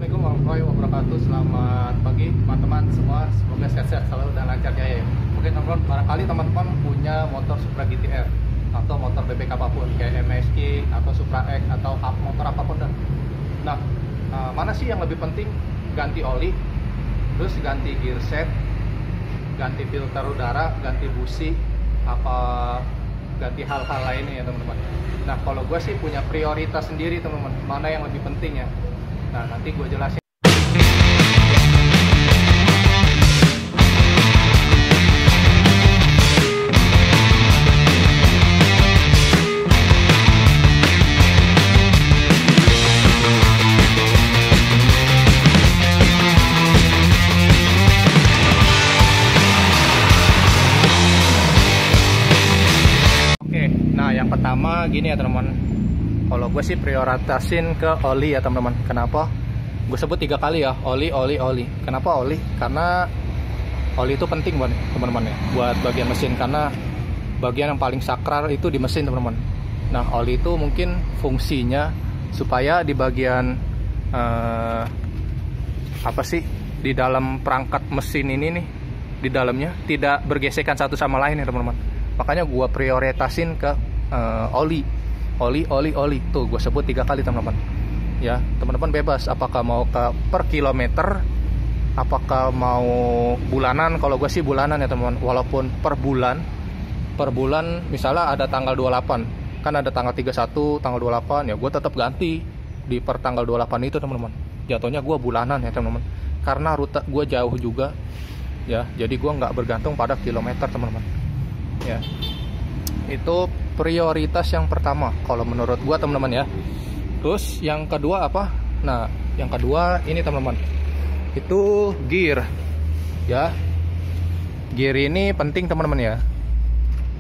Assalamualaikum warahmatullahi wabarakatuh. Selamat pagi teman-teman semua. Semoga sehat-sehat selalu dan lancar jaya. Oke teman-teman, barangkali teman-teman punya motor Supra GTR atau motor bebek apapun kayak MSI atau Supra X atau motor apapun dah. Nah, mana sih yang lebih penting? Ganti oli, terus ganti gear set, ganti filter udara, ganti busi, apa ganti hal-hal lainnya ya teman-teman. Nah, kalau gue sih punya prioritas sendiri teman-teman, mana yang lebih penting ya. Nah, nanti gue jelasin. Oke, nah yang pertama gini ya teman-teman. Kalau gue sih prioritasin ke oli ya teman-teman. Kenapa? Gue sebut 3 kali ya, oli. Kenapa oli? Karena oli itu penting buat teman-teman ya, buat bagian mesin. Karena bagian yang paling sakral itu di mesin teman-teman. Nah, oli itu mungkin fungsinya supaya di bagian di dalam perangkat mesin ini nih, di dalamnya tidak bergesekan satu sama lain ya teman-teman. Makanya gue prioritasin ke oli. Tuh gue sebut 3 kali teman-teman ya. Teman-teman bebas apakah mau ke per kilometer, apakah mau bulanan. Kalau gue sih bulanan ya teman-teman. Walaupun per bulan misalnya ada tanggal 28, kan ada tanggal 31, tanggal 28 ya, gue tetap ganti di per tanggal 28 itu teman-teman. Jatuhnya gue bulanan ya teman-teman, karena rute gue jauh juga ya, jadi gue nggak bergantung pada kilometer teman-teman ya. Itu prioritas yang pertama kalau menurut gua teman-teman ya. Terus yang kedua apa? Nah, yang kedua ini teman-teman, itu gear ya. Gear ini penting teman-teman ya.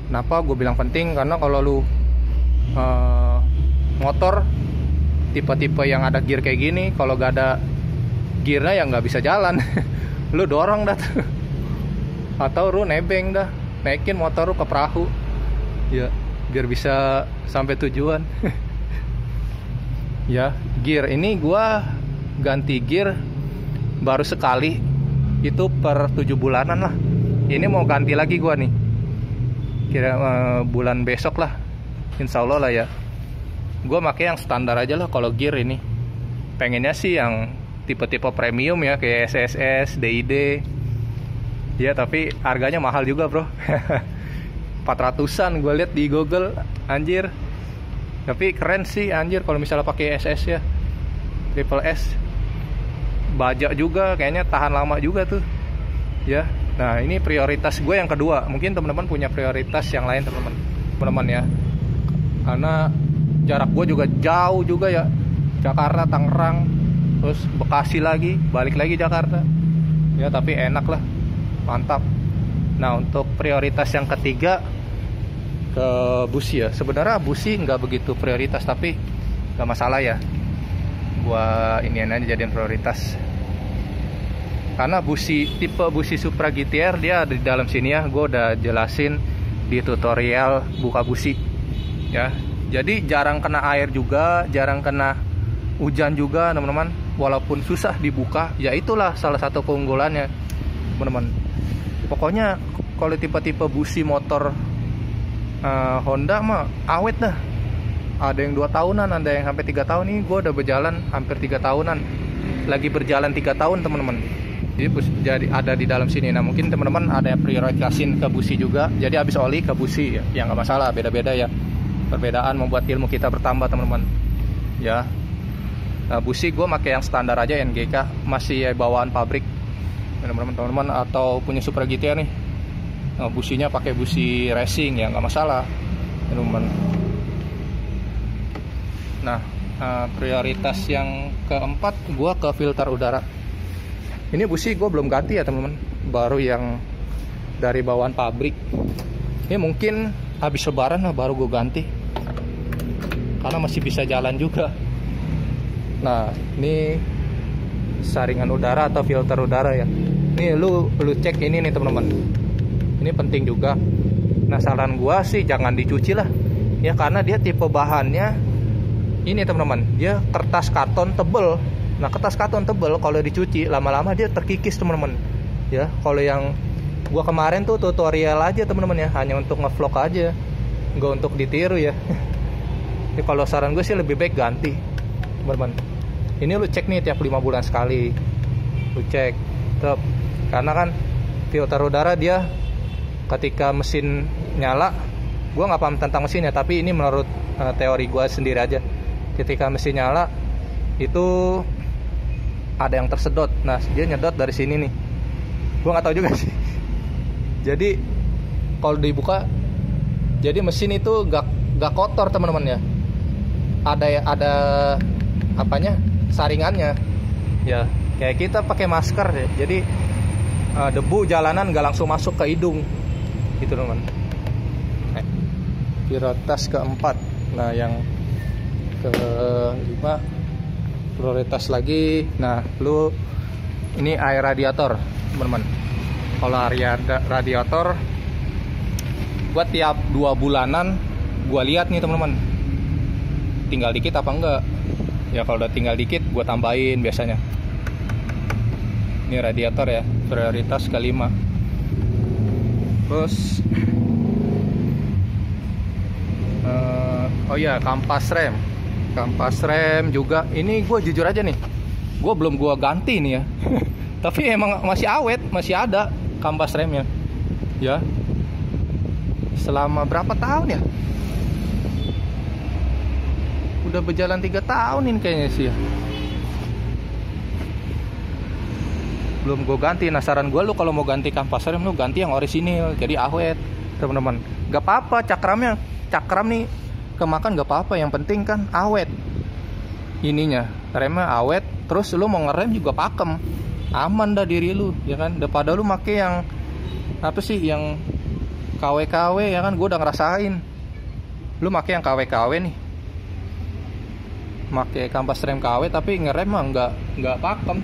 Kenapa gue bilang penting? Karena kalau lu motor tipe-tipe yang ada gear kayak gini, kalau gak ada gearnya ya nggak bisa jalan. Lu dorong dah tuh. Atau lu nebeng dah, naikin motor lu ke perahu ya, biar bisa sampai tujuan. Ya, gear ini gua ganti gear baru sekali, itu per 7 bulanan lah. Ini mau ganti lagi gua nih, kira bulan besok lah, insya Allah lah ya. Gua pakai yang standar aja lah kalau gear ini. Pengennya sih yang tipe-tipe premium ya, kayak SSS, DID ya, tapi harganya mahal juga bro. 400-an gue lihat di Google, anjir. Tapi keren sih anjir kalau misalnya pakai SS ya, triple S. Bajak juga kayaknya, tahan lama juga tuh ya. Nah, ini prioritas gue yang kedua. Mungkin teman-teman punya prioritas yang lain teman-teman ya. Karena jarak gue juga jauh juga ya, Jakarta, Tangerang, terus Bekasi lagi, balik lagi Jakarta ya. Tapi enak lah, mantap. Nah, untuk prioritas yang ketiga ke busi ya. Sebenarnya busi nggak begitu prioritas, tapi nggak masalah ya, gua ini aja jadiin prioritas. Karena busi, tipe busi Supra GTR dia ada di dalam sini ya. Gua udah jelasin di tutorial buka busi ya. Jadi jarang kena air juga, jarang kena hujan juga teman-teman. Walaupun susah dibuka, ya itulah salah satu keunggulannya teman-teman. Pokoknya kalau tipe-tipe busi motor Honda mah awet dah. Ada yang 2 tahunan, ada yang sampai 3 tahun. Ini gue udah berjalan hampir 3 tahunan. Lagi berjalan 3 tahun teman-teman. Jadi ada di dalam sini. Nah, mungkin teman-teman ada yang prioritasin ke busi juga. Jadi habis oli ke busi ya, yang nggak masalah, beda-beda ya. Perbedaan membuat ilmu kita bertambah teman-teman ya. Nah, busi gue pakai yang standar aja, NGK, masih bawaan pabrik teman-teman. Atau punya Supra GTR nih, nah, businya pakai busi racing ya, nggak masalah teman-teman. Nah, prioritas yang keempat gue ke filter udara. Ini busi gue belum ganti ya teman-teman, baru yang dari bawaan pabrik. Ini mungkin habis lebaran lah baru gue ganti, karena masih bisa jalan juga. Nah, ini saringan udara atau filter udara ya. Nih lu cek ini nih teman-teman. Ini penting juga. Nah, saran gua sih jangan dicuci lah ya, karena dia tipe bahannya ini teman-teman, dia kertas karton tebel. Nah, kertas karton tebel kalau dicuci lama-lama dia terkikis teman-teman. Ya, kalau yang gua kemarin tuh tutorial aja teman-teman ya, hanya untuk ngevlog aja, nggak untuk ditiru ya. Jadi kalau saran gue sih lebih baik ganti teman-teman. Ini lu cek nih tiap 5 bulan sekali, lu cek tetap, karena kan filter udara dia ketika mesin nyala, gue nggak paham tentang mesinnya, tapi ini menurut teori gue sendiri aja, ketika mesin nyala itu ada yang tersedot. Nah, dia nyedot dari sini nih, gue nggak tahu juga sih. Jadi kalau dibuka, jadi mesin itu gak kotor teman-teman ya, ada apanya, saringannya ya, kayak kita pakai masker ya. Jadi debu jalanan gak langsung masuk ke hidung gitu teman-teman. Prioritas keempat. Nah, yang kelima prioritas lagi. Nah, lu ini air radiator teman-teman. Kalau radiator gua tiap 2 bulanan gua lihat nih teman-teman, tinggal dikit apa enggak ya. Kalau udah tinggal dikit gua tambahin biasanya. Ini radiator ya, prioritas kelima. Terus oh ya, kampas rem juga. Ini gue jujur aja nih, gue belum gue ganti nih ya. Tapi emang masih awet, masih ada kampas remnya ya. Selama berapa tahun ya, udah berjalan 3 tahun ini kayaknya sih ya, belum gue ganti. Nah, saran gue, lu kalau mau ganti kampas rem, lu ganti yang orisinil, jadi awet teman-teman. Gak apa-apa cakram nih kemakan, gak apa-apa, yang penting kan awet ininya, remnya awet. Terus lu mau ngerem juga pakem, aman dah diri lu ya kan, daripada lu make yang apa sih, yang KW ya kan. Gue udah ngerasain, lu make yang KW nih, make kampas rem KW tapi ngerem mah nggak pakem,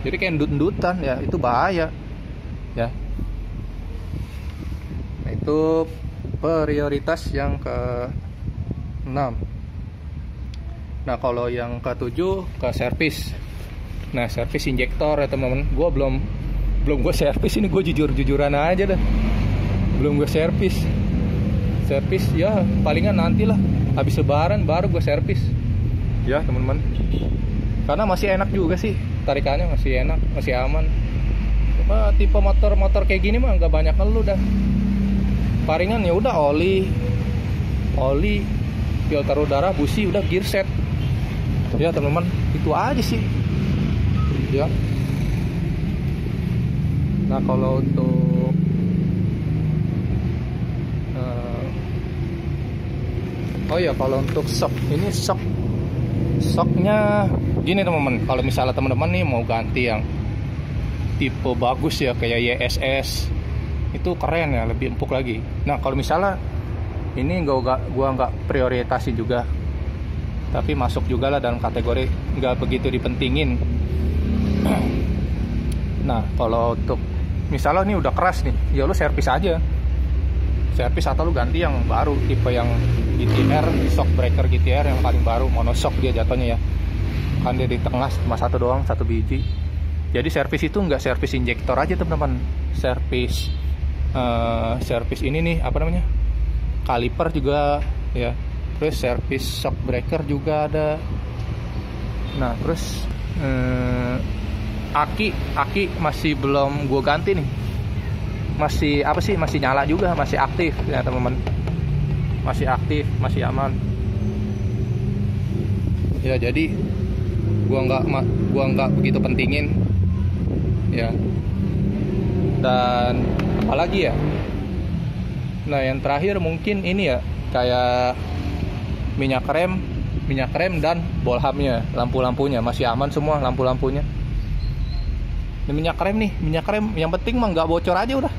jadi kayak ndut-ndutan ya, itu bahaya ya. Nah, itu prioritas yang ke-6. Nah, kalau yang ke-7 ke servis. Nah, servis injektor ya teman-teman. Gue belum gue servis ini, gue jujuran aja dah. Belum gue servis ya, palingan nantilah habis lebaran baru gue servis ya teman-teman. Karena masih enak juga sih, tarikannya masih enak, masih aman. Cuma tipe motor kayak gini mah nggak banyak ngeluh dah. Palingan ya udah oli, filter udara, busi, udah gear set ya teman-teman. Itu aja sih ya. Nah, kalau untuk oh ya, kalau untuk shock, ini shocknya gini teman-teman. Kalau misalnya teman-teman nih mau ganti yang tipe bagus ya, kayak YSS, itu keren ya, lebih empuk lagi. Nah, kalau misalnya ini gua nggak prioritasin juga, tapi masuk juga lah dalam kategori nggak begitu dipentingin. Nah, kalau untuk misalnya ini udah keras nih, ya lu servis aja, servis, atau lu ganti yang baru, tipe yang GTR, shock breaker GTR yang paling baru, monoshock dia jatuhnya ya kan, dia di tengah cuma satu doang, satu biji. Jadi servis itu nggak servis injektor aja teman-teman, servis ini nih, apa namanya, kaliper juga ya, terus servis shock breaker juga ada. Nah, terus aki masih belum gue ganti nih, masih apa sih, masih nyala juga, masih aktif ya teman-teman, masih aktif, masih aman ya. Jadi gua nggak begitu pentingin ya. Dan apalagi ya, nah yang terakhir mungkin ini ya, kayak minyak rem dan bolhamnya, lampu-lampunya masih aman semua, lampu-lampunya. Ini minyak rem yang penting mah nggak bocor aja udah,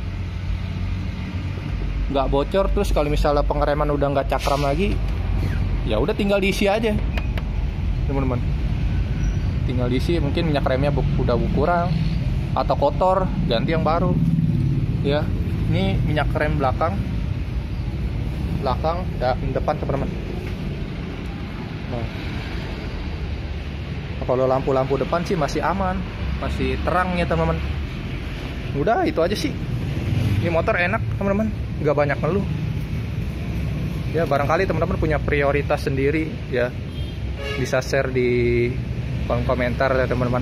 nggak bocor. Terus kalau misalnya pengereman udah nggak cakram lagi, ya udah tinggal diisi aja teman-teman, tinggal diisi. Mungkin minyak remnya udah kurang atau kotor, ganti yang baru ya. Ini minyak rem belakang dan depan teman-teman. Nah, Kalau lampu-lampu depan sih masih aman, masih terang ya teman-teman. Udah itu aja sih. Ini motor enak teman-teman, nggak banyak ngeluh. Ya barangkali teman-teman punya prioritas sendiri ya, bisa share di kolom komentar ya teman-teman.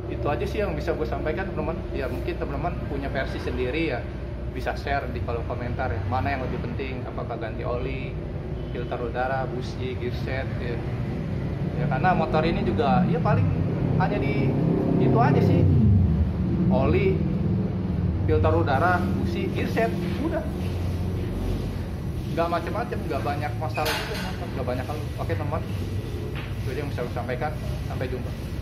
Itu aja sih yang bisa gue sampaikan teman-teman. Ya mungkin teman-teman punya versi sendiri ya, bisa share di kolom komentar ya. Mana yang lebih penting, apakah ganti oli, filter udara, busi, gearset ya. Ya karena motor ini juga ya paling hanya di itu aja sih, oli, filter udara, busi, gearset, udah, nggak macem-macem, nggak banyak masalah juga, nggak banyak hal. Oke teman, itu aja yang bisa saya sampaikan. Sampai jumpa.